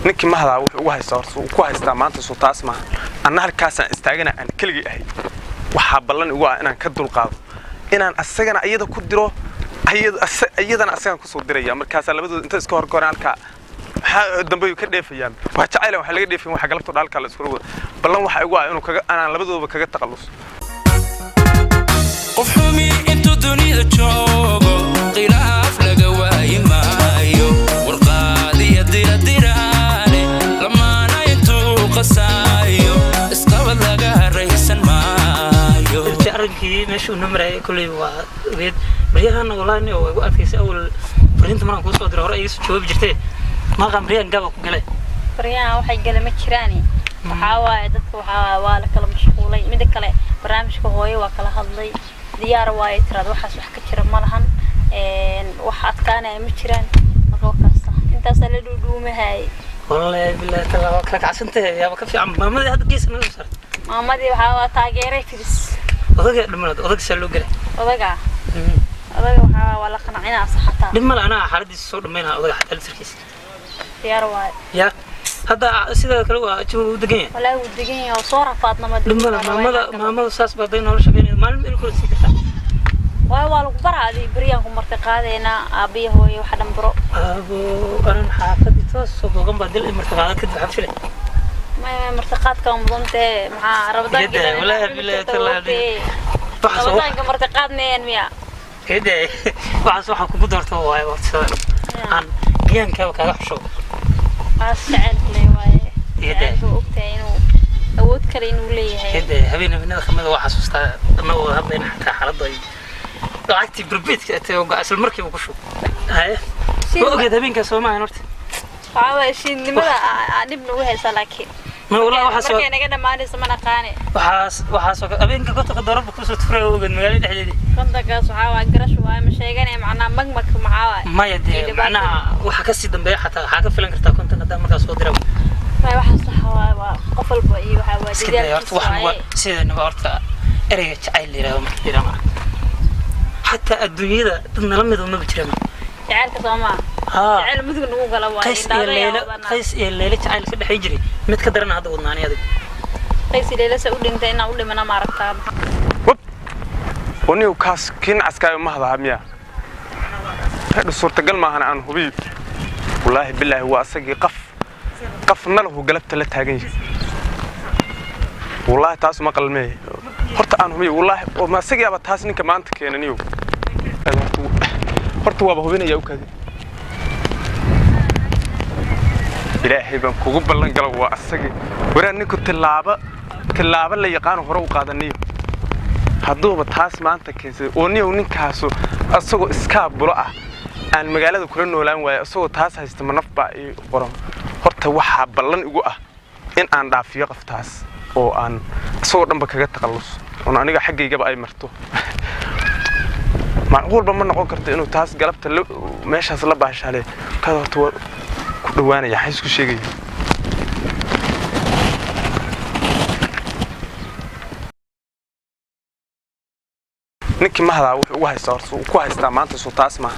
ninkii ma hadaa wuxuu ugu haystaa uu ku haystaa maanta soo taas ma anna halkaasaan istaagana aan kaligii ahay waxa ballan ugu ah inaan ka dulqaado inaan asagana ayada ku diro ayadana asagan ku soo diraya markaas labadooda inta iska horgooraan halka waxa dambe ka dheefayaan waxa jacayl waxa laga dheefin waxa galabto dhalka la isku wada ballan waxa ugu ah inuu kaga anaan labadooda kaga taqallus qof xumi intu dunida joogo khilaaf laga waayimaayo warqaadiya dirane lamaana intu qasaayo isqabad laga raysan maayo jarankii meeshu numray kulay waa weed bariyahana walaani oo ugu adkaysay awal fariinta maraan ku soo diray hore ay soo joobi jirtay ma qamriyaan gaba ku galay bariyaan waxay galay ma jiraani waxa waaye dadku waxa waa la kala mashquulay mid kale barnaamijka hooyo waa kala hadlay diyaar waaye tirad waxaas wax ka jira ma lahan waxa adkaanay ma jiraan markaas intaas la dhuumahay wallahi billahi talaaba ka kacsantay yaaba ka fiican maamadii hadda geesna u sar maamadii waxa waa taageeray tiris odaga dhimad odaga soo loo galay odaga waxa waa la qanacina saxata dhimal ana xaaladiisa soo dhameynaa odaga xataa sirkiisa diyaar waaye ya hada sida kale waa joogu degan wallahi uu degan yahay oo soo rafaadna ma dhimal maamada saas baday nolosha beenay maalin ilku sii kartaa waa lagu baraadi bariyaan ku martay qaadayna aabiyo hooyo waxa dhanbaro abo aran xaafadii toos soo bogan badil martay qaad ka dib xabshile ما مرتقات كم ضمته مع رمضان كده ولا بالله تلاقي رمضان كم مرتقات نين ميا كده وعس واحد كم دورته واي وقت عن جيان كم كحشو عسعد لي واي كده وقتين أود كرين ولي هاي كده هبينا من الخمسة واحد سوستا ما هو هبينا حتى حرض ضي ضاعتي بربيت توقع أصل مركب وكشو هاي وقعد هبين كسوما نورت عاوز شيء لماذا نبني وهاي سلاكين ما والله وحاسو markay naga dhamaanay samana qaane waxaas abeenka go'ta darab ku soo tufray oo magaalada dhexdeedii qandagaas waxa waa garash waa ma sheeganay macna magmak maxaa ma yadee macna waxa ka sii dambeeya xataa waxa ka filan kartaa kontan hada markaas soo diray ma waxa sax waa qof walba iyo waxa waa diidaal wax sidana horta ereyga jacayl leeyahay markii حتى الدنيا نلمد وما بترمى جعلك سوما جعل مدق نقول قلا قيس الليلة جعل كده حيجري متكدرنا هذا ودناني هذا قيس الليلة سأقول إنت أنا أقول لمن ما عرفتها وني وكاس كين عسكري ما هذا هميا هذا صورة قل ما أنا عنه بي والله بالله هو أسقي قف نله قلبت ثلاثة جنيه والله تاس ما قلمي هرت عنه بي والله وما سقي أبى تاسني كمان تكيننيو هرت هو بهوين يوكذي إلهي بنكوب بلن قلب وأسقي وراني كنت تلعبة اللي يقانو هرو قادنيو هادوبا تاس ما أنت كيسي ونيو نكاسو أسوق إسكاب بلقة aan magaalada kula noolaan waay asoo taas haysta manafba iyo qoran horta waxa ballan ugu ah in aan dhaafiyo qaftaas oo aan asoo dhanba kaga taqallus oo aniga xaggayga ay marto macquulba ma noqon karto inuu taas galabta meeshaas la baashale ka horta ku dhawaanaya xis ku sheegay ninkii ma hadaa wuxuu ugu haystaa ku haystaa maanta soo taas ma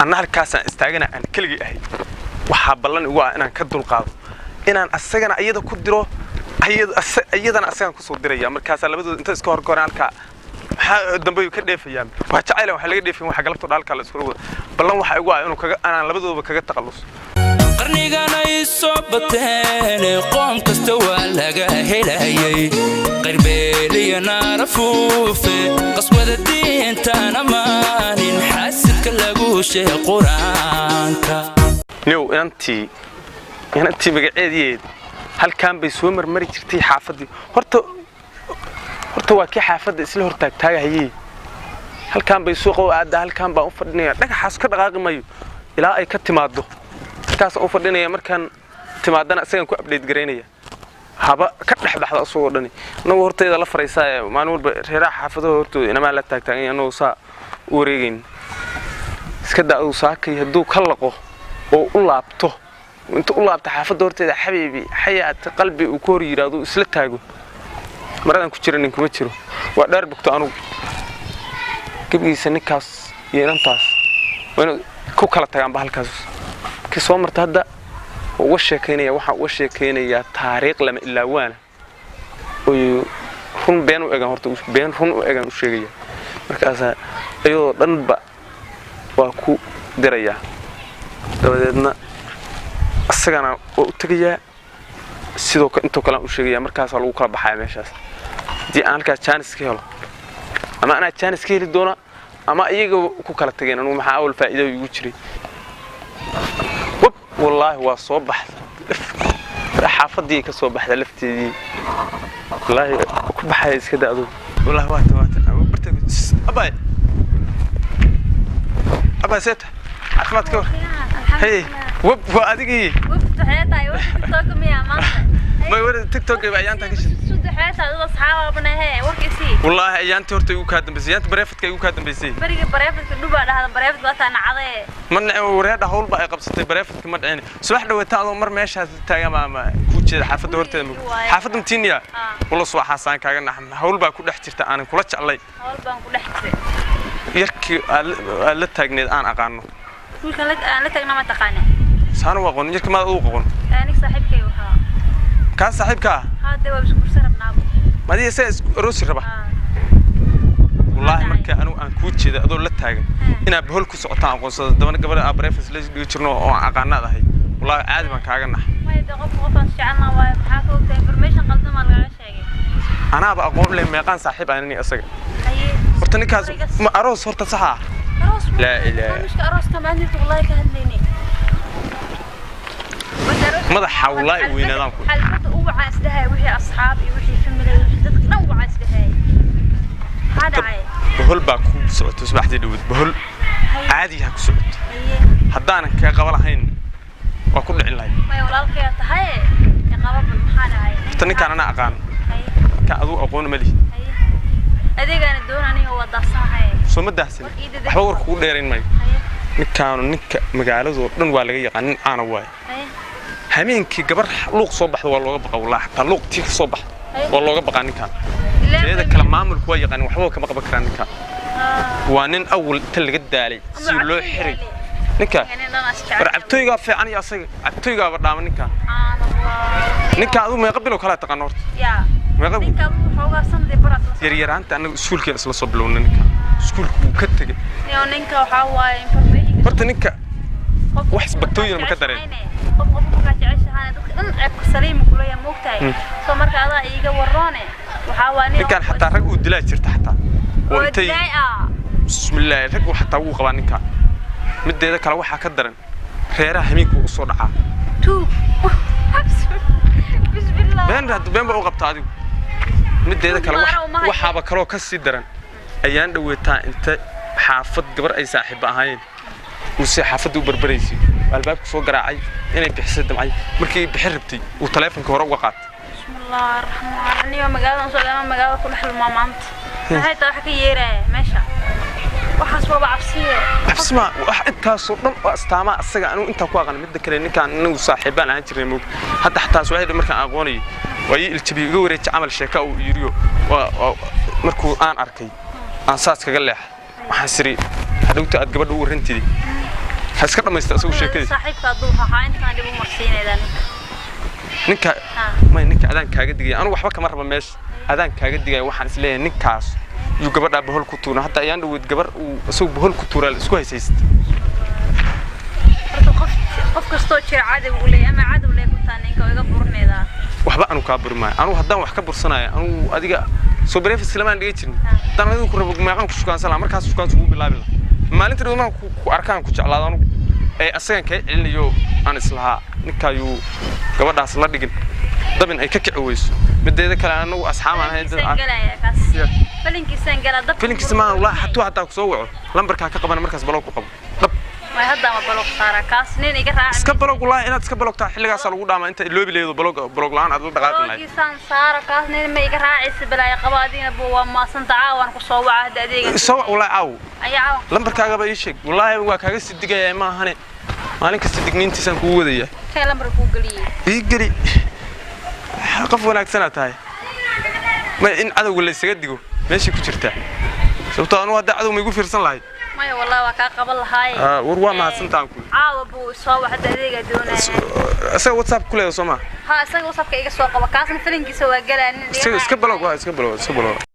anna halkaasaan istaagana aan kaligii ahay waxa ballan ugu ah inaan ka dulqaado inaan asagana ayada ku diro ayadana asagan ku soo diraya markaas labadooda inta iska horgooraan halka waxa dambe ka dheefayaan waxa jacayl waxa laga dheefin waxa galabto dhalka la isku wada ballan waxa ugu ah inuu kaga aan labadooda kaga taqallus qarnigan ay soo bateen qoom kasta waa laga helayay qirbeeliya naarafuufe qaswada diintana maanin xasidka lagu sheeg quraanka niw intii magaceedii halkaan bay soo marmari jirtay xaafadii horta waa kii xaafada isla hortaagtaagayay halkaan bay suuqa aada halkaan baa u fadhinaya dhagaxaas ka dhaqaaqi mayo ilaa ay ka timaado kaas oo fadhinaya markaan timaadana asagan ku update gareynaya haba ka dhaxdaxda soo dhani anoo horteeda la faraysaa maalin walba reeraha xaafadaha hortooda inama la taagtaagan anoo saa u wareegin iska daa uu saakay haduu ka laqo oo u laabto inta u laabta xaafada horteeda xabiibi xayaat qalbi uu koor yiraahdo isla taago maradan ku jira ninkuma jiro waa dheer bogto anu gabigiisa ninkaas yeelantaas waana ku kala tagaan ba halkaas soo marta hadda uga sheekeynaya waxa uga sheekeynaya taariikh lama ilaawana oo run been u eegan horta been run u eegan u sheegaya markaas ayadoo dhanba waa ku diraya dabadeedna asagana oo u tagaya sidoo inta kale u sheegaya markaas lagu kala baxay meeshaas dii aan halkaas chance ka helo ama ana chance ka heli doona ama iyaga ku kala tageen anu maxaa awal faa'iido igu jiray والله وصبح حافظي كصبح لفتي والله بحايس كده أدو والله وات أبا سيت عفمت كور هي وب وادقي وب حياتي وب تيك توك ميا ما يورد تيك توك بعيان تاكش سود حياتي هذا أصحابنا هي وركسي والله أيان تورتي وكادم بس أنت بريفت كي وكادم بيسي بريفت كدوبا هذا بريفت بس أنا عضي من وريد هول بقى قبضتي بريفت كمان يعني صباح لو تاعو مر ماشي تاعي ما كوتش حافظ دورتي حافظ متينيا والله صباح حسان كاغنا هول بقى كل حجرته أنا كل جعلي هول بقى كل حجرته يركي لا تاجني أنا أقانو كل كان لا تاجنا ما تقاني سانو وقون يركي ما أوقون أنا صاحبك يوها كان صاحبك هذا هو بسكور سرب نابو ما دي أساس روسي ربع والله مركا أنا كوتشي ده أدور لا تاجن إنا بهول كسقطان قصة دمنا قبل أبريفس ليش بيشرنو أقانا ده هي والله عادي ما كاغنا ما يدقق قطن شعنا وحاكو إنفورميشن قلنا ما لقى شيء أنا أبغى أقول لهم يقان صاحب أنا أسق أيه ورتني كاز أروس ورت صحة أروس لا إله مش أروس كمان أنت والله كهنيني ماذا حولي وينادمكم حلقة أوعى أسدها وهي أصحابي وهي فملة وهي نوع أسدها هذا عين بهول باكو سعود تصبح تدود بهول عادي هاك سعود هدانا كقبل هين وكل علاي ما يولالك يا تهاي يا قبل المحانة عين تني كان أنا أقان كان أذو أقون ملي أدي كان الدون أنا هو الدصان هاي سو مدهسن حوار كل ديرين ماي نكانوا نك مقالة دون والغي قان أنا واي همينكي قبر لوق صبح والله بقى والله حتى لوق تيك صبح والله بقى نكان هذا كلام معمول كويس يعني وحبه كما بكره نكان وانين أول تلقى الدالي سيلو حري نكان عبتويقا في عني أصير عبتويقا برنامج نكان نكان أدو ما يقبلوا كلا تقنورت يا ما يقبل نكان حوجا سند برا يرير أنت أنا سكول كي أصلا صبلون نكان سكول كتجي يا نكان حوا إنفورميشن برت نكان وحس بكتويا مكدرين qofka jeceshahay dad saliim ku leeyahay moogtahay soo marka adaa iiga warroone waxa waani ninkan xataa rag uu dilay jirta xataa wantay bismillaah rag uu xataa uu qabaa ninkan mideeda kale waxa ka daran reeraha hamiinku u soo dhacaa tu bismillaah been ba u qabtaa adigu mideeda kale waxaaba kaloo ka sii daran ayaan dhaweetaa inta xaafad gabar ay saaxiib ahaayeen uu si xaafad u barbaraysi albaabka soo garaacay inay bixisay damcay markii bixir rabtay uu taleefanka hore uga qaatay bismillaah rahmaan rahim magaalada soo dhammaan magaalada ku dhaxal maamaanta waxay tahay wax ka yeeray meesha waxaas waa cabsiye wax intaas oo dhan oo astaama asaga anu inta ku aqaan mid kale ninkan anagu saaxiibaan aan jirnay moog hadda xataa soo hayday markaan aqoonay way iljabi uga wareej amal sheeka uu yiriyo markuu aan arkay aan saas kaga leex waxaan siri hadhowta aad gabadha u warantay haska dhamaysta soo sheekay saaxiibka duu waxa intaan dib u marsiinaydan ninka ma ninka adaan kaaga digay anu waxba kama raba meesh adaan kaaga digay waxaan isleeyahay ninkaas yu gabadha bahol ku tuuna hadda ayaan dhaweed gabar uu asoo bahol ku tuural isku haysaystay qof kasto jira cadow u leeyahay ama cadow leeyahay ku taaninka iga burneeda waxba anu ka burmay anu haddaan wax ka bursanayo anu adiga soo bareef islamaan dhigay jirin tan adigu ku rabo meeqan ku shukaan salaam markaas shukaan ugu bilaabi maalintii dhow ku arkaan ku jeclaado anu ay asagan ka cilniyo aan islaha ninkayu gabadhaas la dhigin dabin ay ka kicweyso mideeda kale anagu asxaab aan ahayn dad filinkiisa ma wallahi hatta ku soo waco lambarka ka qaban markaas baloog ku qabo ما هذا ما بلوك صار كاسنين يقرأ اسكب بلوك والله أنا اسكب بلوك تحت حلقة صار وقدام أنت اللي بيليدو بلوك لان عدل دقائق الله كيسان صار كاسنين ما يقرأ عيس بلا يقبادين أبو ما صنطعا وأنا كصوّع هذا دقيقة صوّع والله عاو أي عاو لم بركاجا بيشك والله هو كاجا صدقة يا ما هني أنا كصدقني أنت سان قوة دي كلام رفوق لي يقري قفوا لك سنة هاي ما إن عدو ولا يصدقوا ماشي كشرته سبتو أنا وده عدو ما يقول فرصة لاي ما والله وكا قبل هاي وروا ما سنتانكم عاو أبو صوّع هذا دقيقة دونه asaga WhatsApp ku leeyahay Soomaa ها isaga WhatsApp ka iga soo qaba kaasna filinkiisa waa galaan iska balog